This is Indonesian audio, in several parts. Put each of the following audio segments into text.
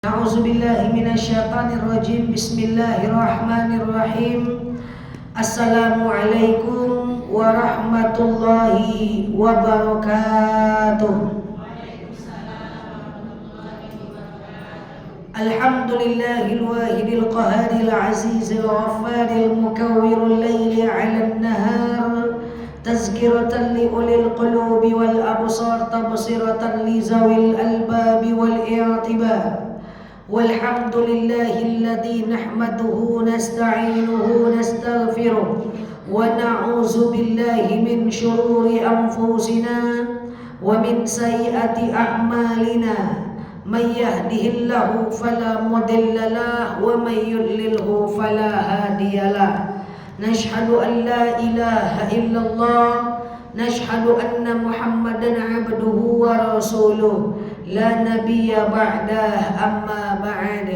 A'udzubillahi minasyaitonirrajim. Bismillahirrahmanirrahim. Assalamualaikum warahmatullahi wabarakatuh. Alhamdulillahil wahidil qaharil azizil ghaffaril mukawwirul laili 'alan nahar tazkiratan li ulil qulubi wal absar tabsiratan li zawil albabi wal i'tibar. Walhamdulillahilladzi nahmaduhu nasta'inuhu nastaghfiruh wa na'udzu billahi min syururi anfusina wa min sayyiati a'malina. May yahdihillahu fala mudilla lahu wa may yudlilhu fala hadiyalah. Nashhadu an la ilaha illallah, nashhadu anna Muhammadan abduhu wa rasuluh, la nabiyya ba'dah, amma ba'd.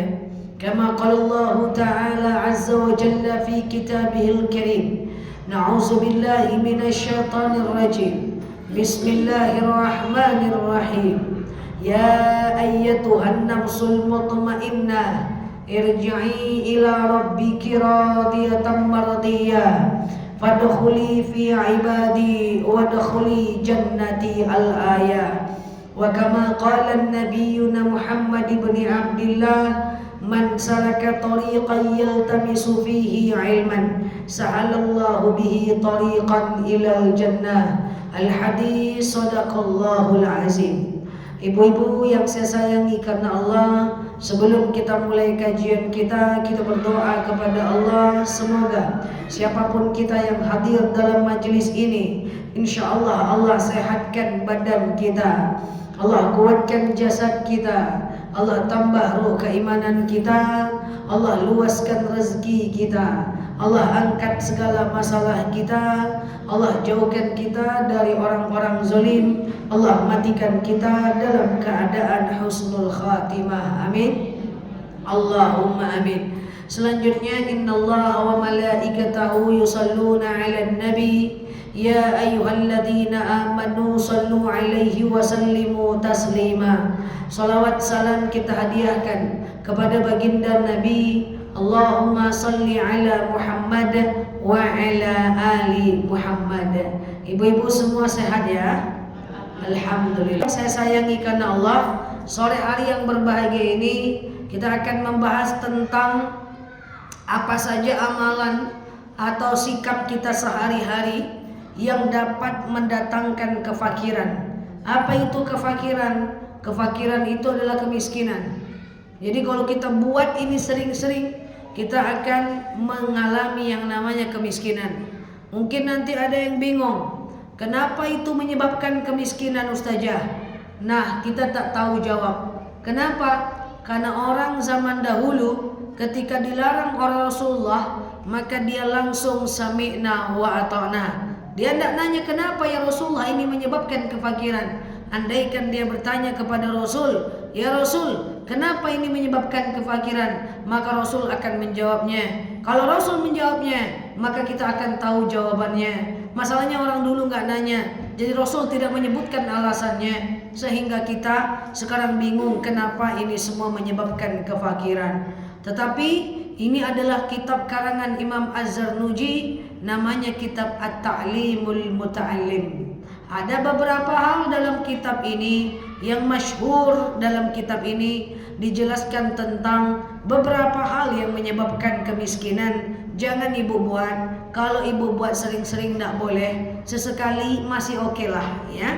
Kama qala Allah ta'ala azza wa jalla fi kitabihil karim. Na'udzu billahi minasyaitonir rajim. Bismillahirrahmanirrahim. Ya ayyatuhan nafsul mutmainnah, irji'i ila rabbiki radiyatan mardiyah, fadkhuli fi ibadi wadkhuli jannati al-ayah. Wa kama qala an-nabiyyuna Muhammad ibn Abdullah, man salaka tariqan yaltamisu fihi ilman sahalallahu bihi tariqan ilal jannah. Al-hadis, sadaqallahul azim. Ibu-ibu yang saya sayangi karena Allah, sebelum kita mulai kajian kita berdoa kepada Allah, semoga siapapun kita yang hadir dalam majelis ini, insyaallah Allah sehatkan badan kita, Allah kuatkan jasad kita, Allah tambah ruh keimanan kita, Allah luaskan rezeki kita, Allah angkat segala masalah kita, Allah jauhkan kita dari orang-orang zalim, Allah matikan kita dalam keadaan husnul khatimah. Amin. Allahumma amin. Selanjutnya, innallaha wa malaikatahu yusalluna 'alan nabi ya ayyuhalladzina amanu sallu 'alaihi wa sallimu taslima. Salawat salam kita hadiahkan kepada baginda Nabi. Allahumma salli ala Muhammad wa ala ali Muhammad. Ibu-ibu semua sehat ya? Alhamdulillah. Saya sayangi karena Allah, sore hari yang berbahagia ini kita akan membahas tentang apa saja amalan atau sikap kita sehari-hari yang dapat mendatangkan kefakiran. Apa itu kefakiran? Kefakiran itu adalah kemiskinan. Jadi kalau kita buat ini sering-sering, kita akan mengalami yang namanya kemiskinan. Mungkin nanti ada yang bingung, kenapa itu menyebabkan kemiskinan Ustazah? Nah, kita tak tahu jawab. Kenapa? Karena orang zaman dahulu ketika dilarang oleh Rasulullah, maka dia langsung sami'na wa ata'na. Dia tidak nanya kenapa ya Rasulullah ini menyebabkan kefakiran. Andaikan dia bertanya kepada Rasul, ya Rasul, kenapa ini menyebabkan kefakiran? Maka Rasul akan menjawabnya. Kalau Rasul menjawabnya, maka kita akan tahu jawabannya. Masalahnya orang dulu nggak nanya, jadi Rasul tidak menyebutkan alasannya, sehingga kita sekarang bingung kenapa ini semua menyebabkan kefakiran. Tetapi ini adalah kitab karangan Imam Az-Zarnuji, namanya kitab At-Ta'limul Muta'allim. Ada beberapa hal dalam kitab ini yang masyhur. Dalam kitab ini dijelaskan tentang beberapa hal yang menyebabkan kemiskinan. Jangan ibu buat. Kalau ibu buat sering-sering tidak boleh. Sesekali masih oke lah ya.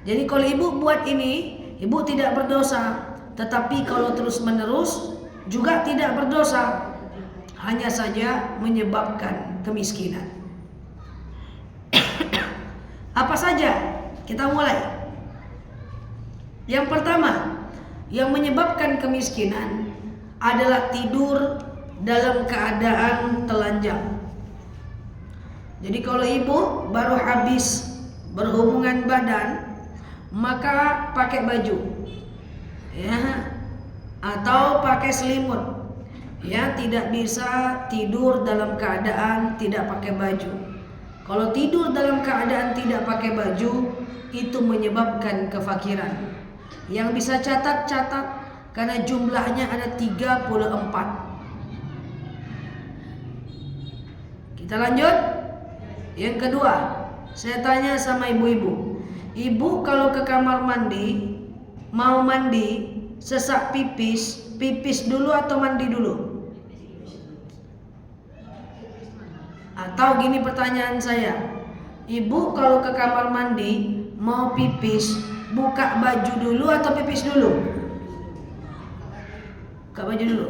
Jadi kalau ibu buat ini, ibu tidak berdosa. Tetapi kalau terus menerus juga tidak berdosa. Hanya saja menyebabkan kemiskinan. Apa saja? Kita mulai. Yang pertama, yang menyebabkan kemiskinan adalah tidur dalam keadaan telanjang. Jadi kalau ibu baru habis berhubungan badan, maka pakai baju, ya, atau pakai selimut, ya, tidak bisa tidur dalam keadaan tidak pakai baju. Kalau tidur dalam keadaan tidak pakai baju, itu menyebabkan kefakiran. Yang bisa catat, karena jumlahnya ada 34. Kita lanjut. Yang kedua, saya tanya sama ibu-ibu. Ibu kalau ke kamar mandi, mau mandi, sesak pipis, pipis dulu atau mandi dulu? Atau gini pertanyaan saya, ibu kalau ke kamar mandi mau pipis, buka baju dulu atau pipis dulu? Buka baju dulu.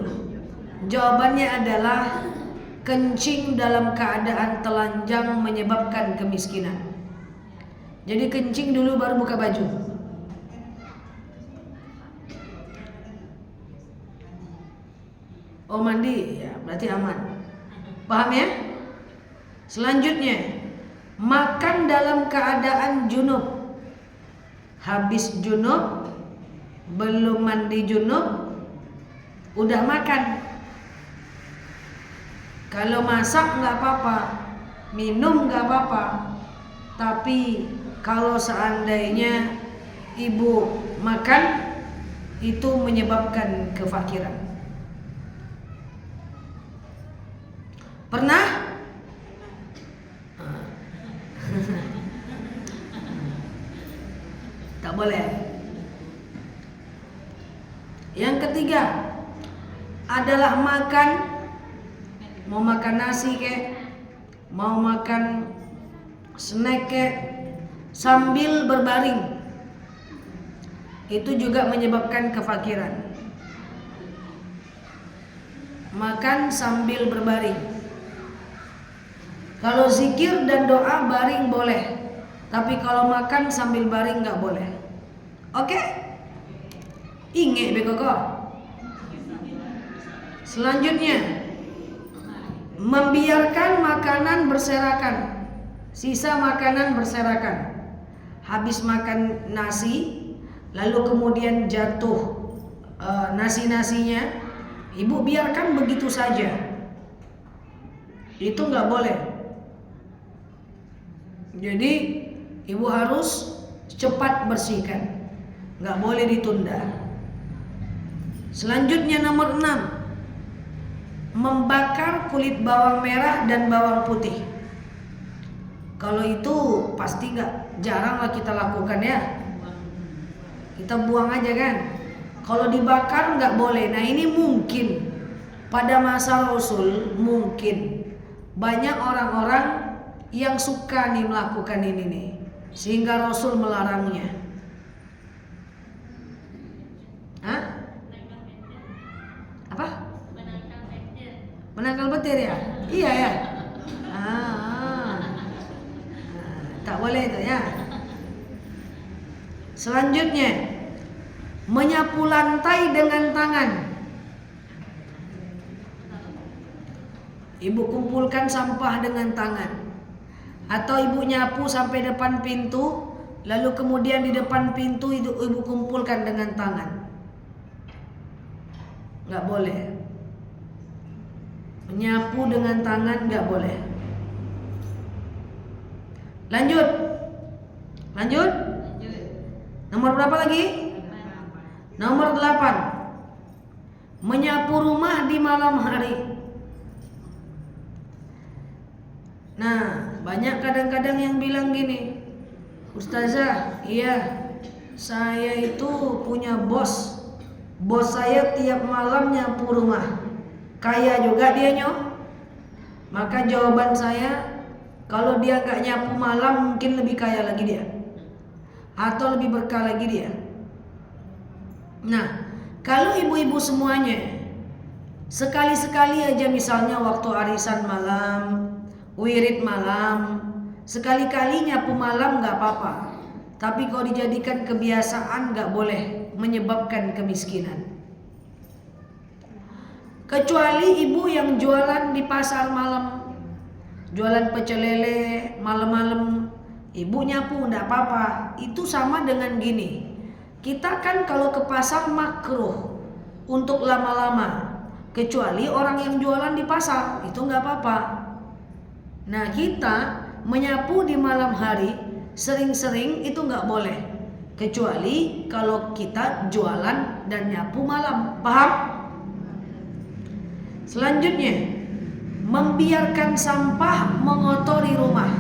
Jawabannya adalah kencing dalam keadaan telanjang menyebabkan kemiskinan. Jadi kencing dulu baru buka baju. Oh mandi, ya berarti aman. Paham ya? Selanjutnya, makan dalam keadaan junub. Habis junub, belum mandi junub, udah makan. Kalau masak nggak apa-apa, minum nggak apa-apa. Tapi kalau seandainya ibu makan, itu menyebabkan kefakiran. Pernah? Tak boleh. Yang ketiga adalah makan, mau makan nasi kek, mau makan snack kek, sambil berbaring. Itu juga menyebabkan kefakiran. Makan sambil berbaring. Kalau zikir dan doa baring boleh, tapi kalau makan sambil baring nggak boleh. Oke? Ingat bekoko. Selanjutnya, membiarkan makanan berserakan, sisa makanan berserakan. Habis makan nasi, lalu kemudian jatuh nasi-nasinya, ibu biarkan begitu saja. Itu nggak boleh. Jadi ibu harus cepat bersihkan, nggak boleh ditunda. Selanjutnya nomor 6, membakar kulit bawang merah dan bawang putih. Kalau itu pasti jarang lah kita lakukan ya. Kita buang aja kan. Kalau dibakar nggak boleh. Nah ini mungkin pada masa Rasul mungkin banyak orang-orang yang suka nih melakukan ini nih, sehingga Rasul melarangnya. Hah? Apa? Menangkal petir ya? Iya ya. Tak boleh itu ya. Selanjutnya, menyapu lantai dengan tangan. Ibu kumpulkan sampah dengan tangan. Atau ibu nyapu sampai depan pintu, lalu kemudian di depan pintu ibu kumpulkan dengan tangan. Nggak boleh. Menyapu dengan tangan nggak boleh. Lanjut. Nomor berapa lagi? Nomor 8. Menyapu rumah di malam hari. Nah, banyak kadang-kadang yang bilang gini, Ustazah, iya, saya itu punya bos. Bos saya tiap malam nyapu rumah. Kaya juga dia nyoh. Maka jawaban saya, kalau dia gak nyapu malam mungkin lebih kaya lagi dia, atau lebih berkah lagi dia. Nah, kalau ibu-ibu semuanya sekali-sekali aja, misalnya waktu arisan malam, wirid malam, sekali-kali nyapu malam gak apa-apa. Tapi kalau dijadikan kebiasaan gak boleh, menyebabkan kemiskinan. Kecuali ibu yang jualan di pasar malam, jualan pecel lele malam-malam, ibu nyapu gak apa-apa. Itu sama dengan gini, kita kan kalau ke pasar makruh untuk lama-lama, kecuali orang yang jualan di pasar, itu gak apa-apa. Nah kita menyapu di malam hari sering-sering itu nggak boleh. kecuali kalau kita jualan dan nyapu malam. Paham? Selanjutnya, membiarkan sampah mengotori rumah.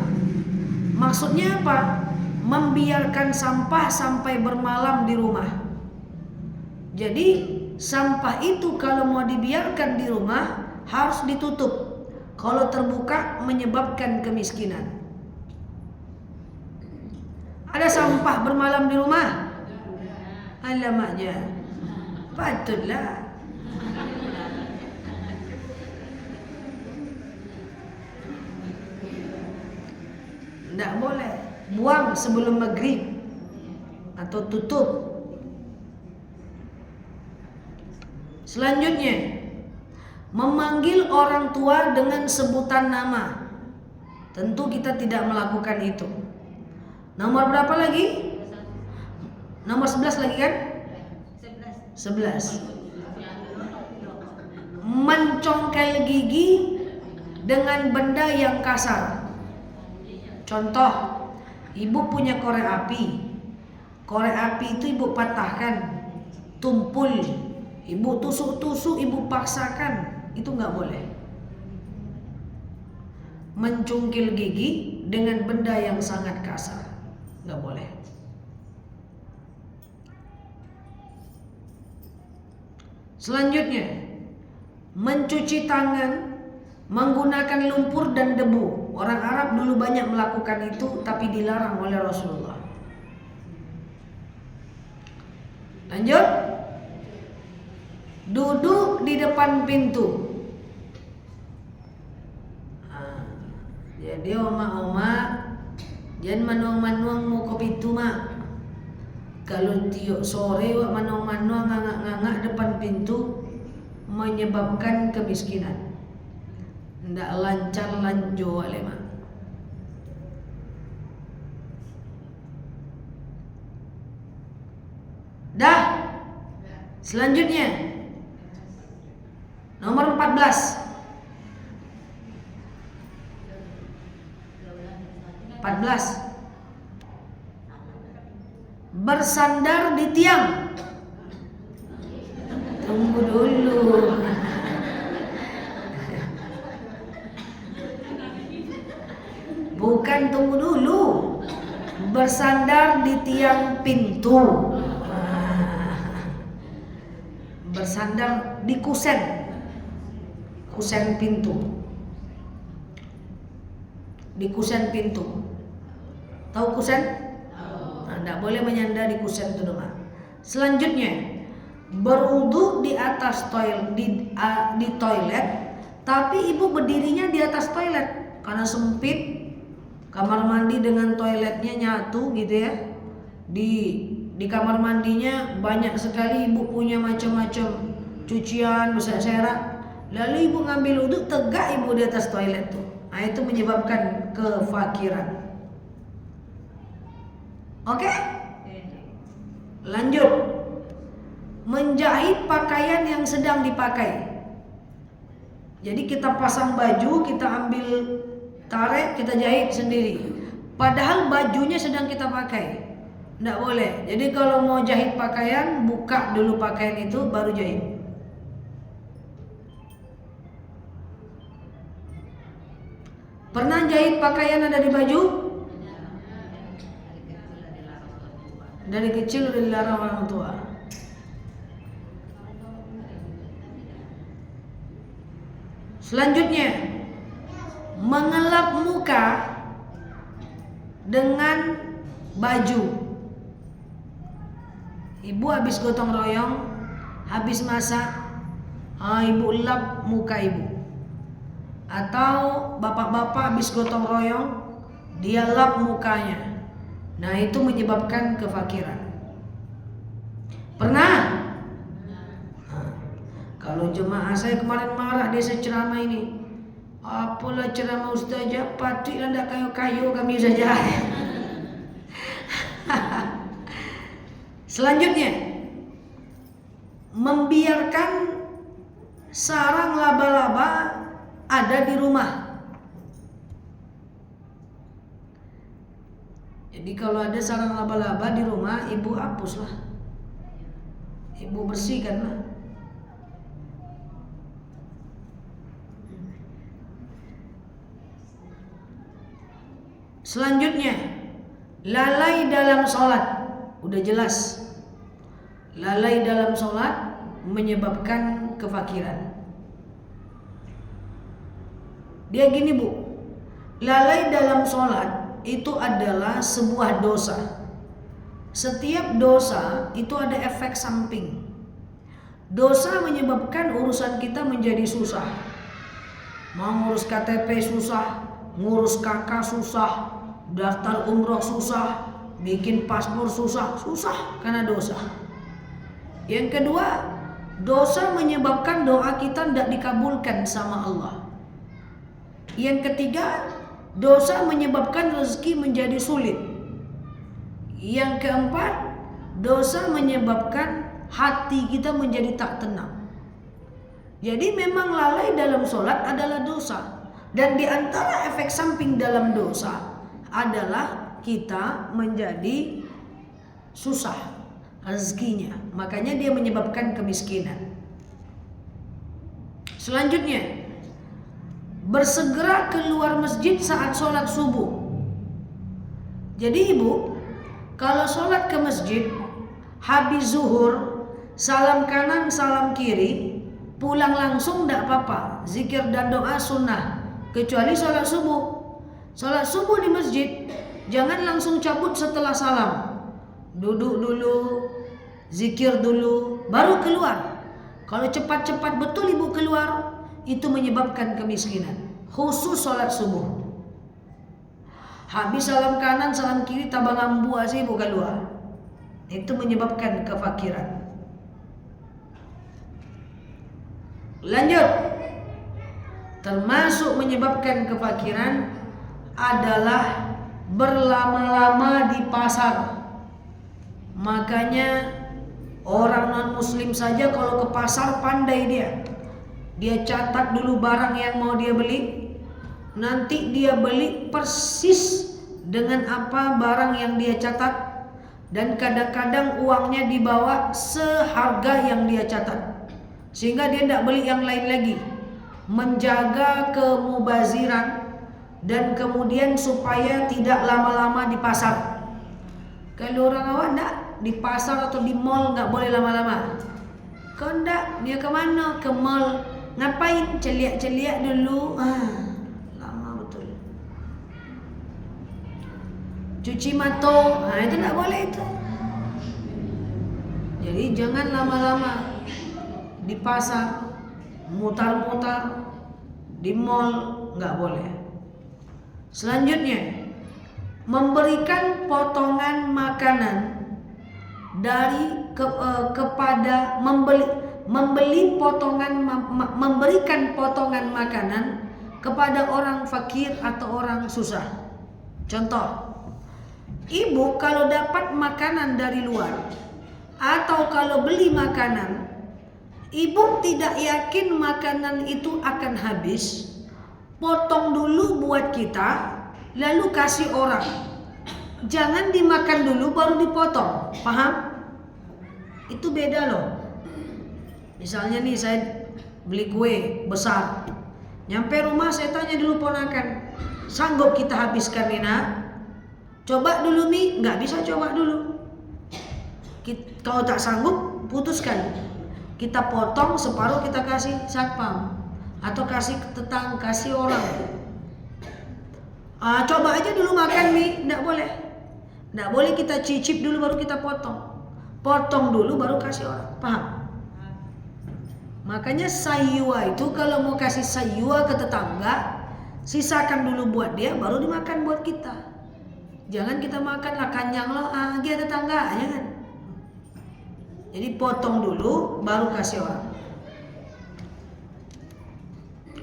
Maksudnya apa? Membiarkan sampah sampai bermalam di rumah. Jadi sampah itu kalau mau dibiarkan di rumah harus ditutup. Kalau terbuka menyebabkan kemiskinan. Ada sampah bermalam di rumah? Alamaknya, patutlah. Tidak boleh. Buang sebelum maghrib atau tutup. Selanjutnya, memanggil orang tua dengan sebutan nama. Tentu kita tidak melakukan itu. Nomor berapa lagi? Nomor 11 lagi kan? 11. Mencongkel gigi dengan benda yang kasar. Contoh, ibu punya korek api. Korek api itu ibu patahkan, tumpul, ibu tusuk-tusuk, ibu paksakan. Itu nggak boleh. Mencungkil gigi dengan benda yang sangat kasar, nggak boleh. Selanjutnya, mencuci tangan menggunakan lumpur dan debu. Orang Arab dulu banyak melakukan itu, tapi dilarang oleh Rasulullah. Lanjut, duduk di depan pintu. Jadi oma-oma jangan manuang-manuang mau ke pintu mak. Kalau tiok sore wak manuang-manuang ngangak-ngangak depan pintu menyebabkan kemiskinan. Ndak lancar lanjo wale mak. Dah. Selanjutnya nomor 14. 14. Bersandar di tiang. Tunggu dulu. Bukan tunggu dulu. Bersandar di tiang pintu. Bersandar di kusen. Kusen pintu. Di kusen pintu. Tahu kusen? Nah, tidak boleh menyandar di kusen itu dong. Selanjutnya, berwudu di atas toilet di toilet, tapi ibu berdirinya di atas toilet karena sempit. Kamar mandi dengan toiletnya nyatu gitu ya. Di kamar mandinya banyak sekali ibu punya macam-macam cucian berserarak. Lalu ibu ngambil wudu, tegak ibu di atas toilet tuh. Nah, itu menyebabkan kefakiran. Oke? Lanjut. Menjahit pakaian yang sedang dipakai. Jadi kita pasang baju, kita ambil tarik, kita jahit sendiri. Padahal bajunya sedang kita pakai. Tidak boleh. Jadi kalau mau jahit pakaian, buka dulu pakaian itu baru jahit. Pernah jahit pakaian ada di baju? Dari kecil udah dilarang orang tua. Selanjutnya, mengelap muka dengan baju. Ibu habis gotong royong, habis masak, ibu lap muka ibu. Atau bapak-bapak habis gotong royong, dia lap mukanya. Nah, itu menyebabkan kefakiran. Pernah? Kalau jemaah saya kemarin marah dia ceramah ini. Apalah ceramah ustazah, patiklah ndak kayu-kayu kami saja. Selanjutnya, membiarkan sarang laba-laba ada di rumah. Jadi kalau ada sarang laba-laba di rumah, ibu hapuslah, ibu bersihkanlah. Selanjutnya, lalai dalam sholat. Udah jelas, lalai dalam sholat menyebabkan kefakiran. Dia gini bu, lalai dalam sholat itu adalah sebuah dosa. Setiap dosa itu ada efek samping. Dosa menyebabkan urusan kita menjadi susah. Mau ngurus KTP susah, ngurus KK susah, daftar umroh susah, bikin paspor susah karena dosa. Yang kedua, dosa menyebabkan doa kita tidak dikabulkan sama Allah. Yang ketiga, dosa menyebabkan rezeki menjadi sulit. Yang keempat, dosa menyebabkan hati kita menjadi tak tenang. Jadi memang lalai dalam sholat adalah dosa. Dan di antara efek samping dalam dosa adalah kita menjadi susah rezekinya. Makanya dia menyebabkan kemiskinan. Selanjutnya, bersegera keluar masjid saat sholat subuh. Jadi ibu, kalau sholat ke masjid, habis zuhur, salam kanan, salam kiri, pulang langsung tidak apa-apa. Zikir dan doa sunnah. Kecuali sholat subuh. Sholat subuh di masjid, jangan langsung cabut setelah salam. Duduk dulu, zikir dulu, baru keluar. Kalau cepat-cepat betul ibu keluar, itu menyebabkan kemiskinan. Khusus sholat subuh. Habis salam kanan, salam kiri, tabang ambu sih ibu keluar. Itu menyebabkan kefakiran. Lanjut. Termasuk menyebabkan kefakiran adalah berlama-lama di pasar. Makanya orang non-muslim saja kalau ke pasar pandai dia. Dia catat dulu barang yang mau dia beli. Nanti dia beli persis dengan apa barang yang dia catat. Dan kadang-kadang uangnya dibawa seharga yang dia catat. Sehingga dia tidak beli yang lain lagi. Menjaga kemubaziran. Dan kemudian supaya tidak lama-lama di pasar. Kalau orang awak enggak, di pasar atau di mall enggak boleh lama-lama. Kau enggak, dia kemana? Ke mall. Ngapain? Celiak-celiak dulu. Lama betul. Cuci mata. Itu enggak boleh itu. Jadi jangan lama-lama di pasar, mutar-mutar, di mall, enggak boleh. Selanjutnya, memberikan potongan makanan kepada memberikan potongan makanan kepada orang fakir atau orang susah. Contoh, ibu kalau dapat makanan dari luar atau kalau beli makanan, ibu tidak yakin makanan itu akan habis, potong dulu buat kita, lalu kasih orang. Jangan dimakan dulu baru dipotong. Paham? Itu beda loh. Misalnya nih saya beli kue besar. Nyampe rumah saya tanya dulu ponakan, sanggup kita habiskan nih nak? Coba dulu Mi, nggak bisa coba dulu. Kalau tak sanggup, putuskan. Kita potong separuh kita kasih satpam. Atau kasih tetangga, kasih orang. Coba aja dulu makan Mi, nggak boleh. Nggak boleh kita cicip dulu baru kita potong. Potong dulu baru kasih orang. Paham? Makanya sayua itu kalau mau kasih sayua ke tetangga, sisakan dulu buat dia baru dimakan buat kita. Jangan kita makan lah kanyang lah, dia tetangga, jangan. Jadi potong dulu baru kasih orang.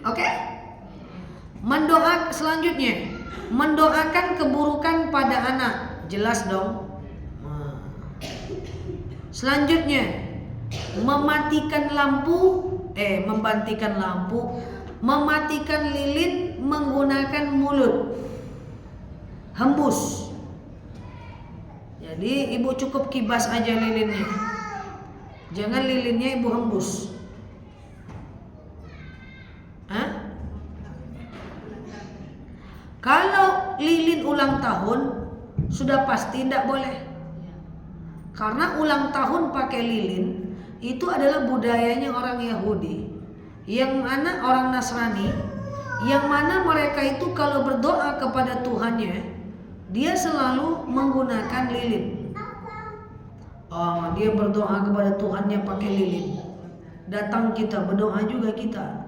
Oke? Selanjutnya, mendoakan keburukan pada anak. Jelas dong. Selanjutnya, mematikan lilin menggunakan mulut. Hembus. Jadi ibu cukup kibas aja lilinnya. Jangan lilinnya ibu hembus. Hah? Kalau lilin ulang tahun sudah pasti tidak boleh. Karena ulang tahun pakai lilin itu adalah budayanya orang Yahudi, yang mana orang Nasrani, yang mana mereka itu kalau berdoa kepada Tuhannya, dia selalu menggunakan lilin. Dia berdoa kepada Tuhannya pakai lilin. Datang kita berdoa juga kita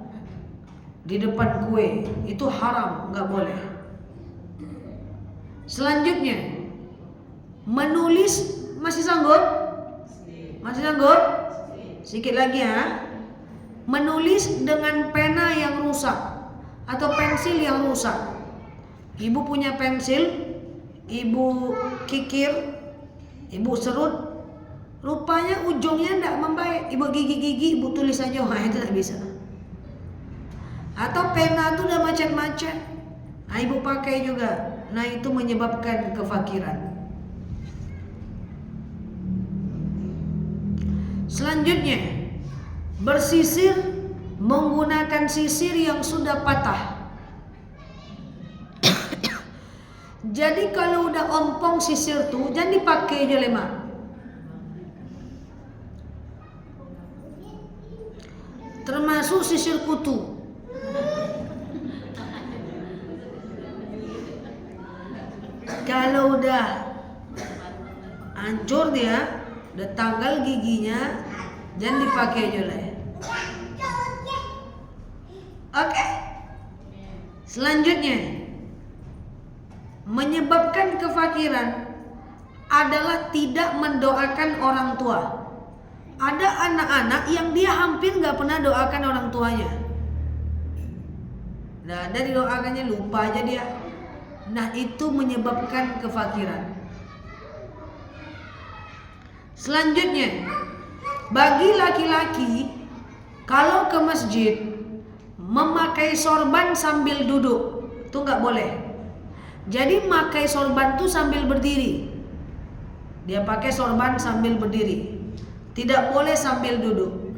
di depan kue, itu haram, nggak boleh. Selanjutnya, menulis masih sanggup? Masih sanggup? Sedikit lagi ya. Menulis dengan pena yang rusak atau pensil yang rusak. Ibu punya pensil, ibu kikir, ibu serut, rupanya ujungnya tidak membaik. Ibu gigi-gigi, ibu tulis aja, itu tidak bisa. Atau pena itu udah macet-macet, ibu pakai juga. Nah, itu menyebabkan kefakiran. Selanjutnya, bersisir menggunakan sisir yang sudah patah. Jadi kalau udah ompong sisir tuh jangan dipakai aja lemah. Termasuk sisir kutu. Kalau udah hancur dia, udah tanggal giginya, jangan dipakai aja lah. Oke. Selanjutnya, menyebabkan kefakiran adalah tidak mendoakan orang tua. Ada anak-anak yang dia hampir nggak pernah doakan orang tuanya. Nah, dari doakannya lupa aja dia. Nah, itu menyebabkan kefakiran. Selanjutnya, bagi laki-laki kalau ke masjid memakai sorban sambil duduk itu nggak boleh. Jadi pakai sorban itu sambil berdiri. Dia pakai sorban sambil berdiri. Tidak boleh sambil duduk.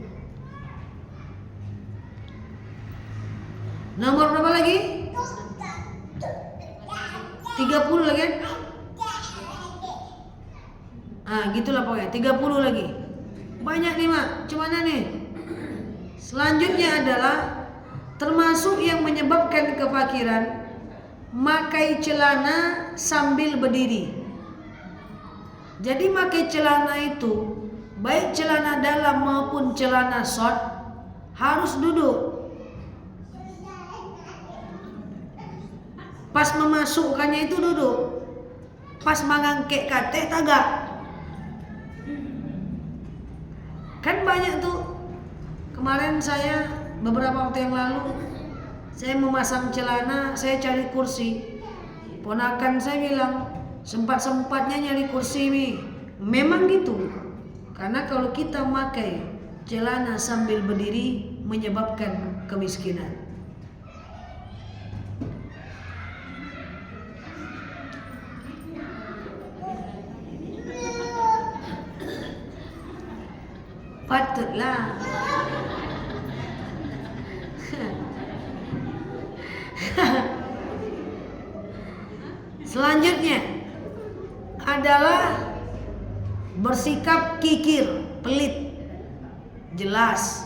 Nomor berapa lagi? 30 lagi kan? Gitulah pokoknya 30 lagi. Banyak nih mak, cuman nih. Selanjutnya adalah termasuk yang menyebabkan kefakiran, makai celana sambil berdiri. Jadi makai celana itu, baik celana dalam maupun celana short, harus duduk. Pas memasukkannya itu duduk, pas mengangkat kate tagak. Kan banyak tuh. Kemarin saya beberapa waktu yang lalu, saya memasang celana, saya cari kursi. Ponakan saya bilang, sempat-sempatnya nyari kursi nih. Memang gitu. Karena kalau kita pakai celana sambil berdiri menyebabkan kemiskinan. Patutlah. Selanjutnya adalah bersikap kikir, pelit. Jelas.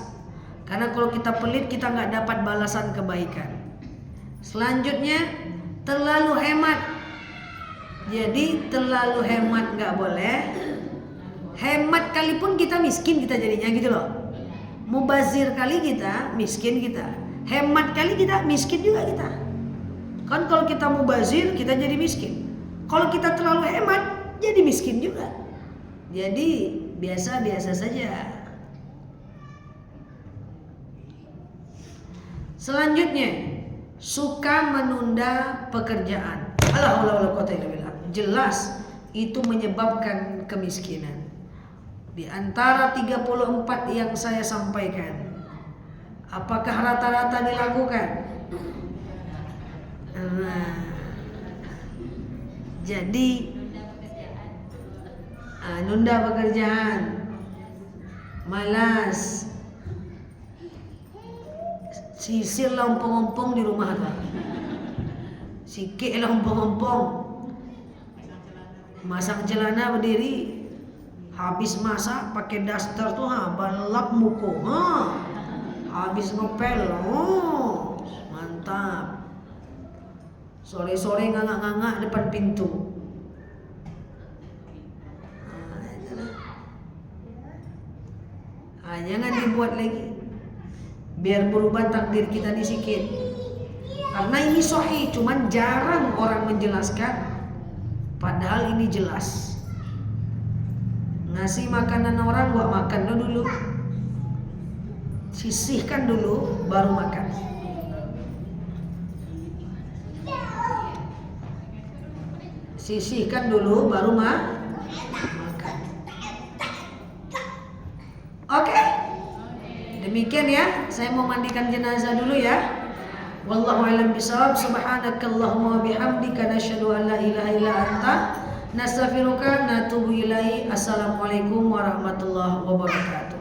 Karena kalau kita pelit kita nggak dapat balasan kebaikan. Selanjutnya terlalu hemat. Jadi terlalu hemat nggak boleh. Hemat kali pun kita miskin kita jadinya gitu loh. Mubazir kali kita miskin kita. Hemat kali kita miskin juga kita. Kan kalau kita mubazir kita jadi miskin. Kalau kita terlalu hemat jadi miskin juga. Jadi biasa-biasa saja. Selanjutnya, suka menunda pekerjaan. Jelas itu menyebabkan kemiskinan. Di antara 34 yang saya sampaikan, apakah rata-rata dilakukan? Nah, jadi Nunda pekerjaan, malas, sisirlah ompong-ompong di rumah tuh, sikiklah ompong-ompong, masang celana berdiri, habis masak pakai daster tuh balap muko, habis ngepel, mantap, sore-sore ngangak-ngangak depan pintu. Jangan dibuat lagi, biar berubah takdir kita di sikit. Karena ini sahih, cuman jarang orang menjelaskan. Padahal ini jelas. Ngasih makanan orang, buat makan dulu. Sisihkan dulu, baru makan. Sisihkan dulu, baru makan. Oke, demikian ya. Saya mau mandikan jenazah dulu ya. Wallahu a'lam bishawab. Subhanakallahumma wa bihamdika nasyhadu an la ilaha illa anta nastaghfiruka wa natubu ilaik. Assalamualaikum warahmatullahi wabarakatuh.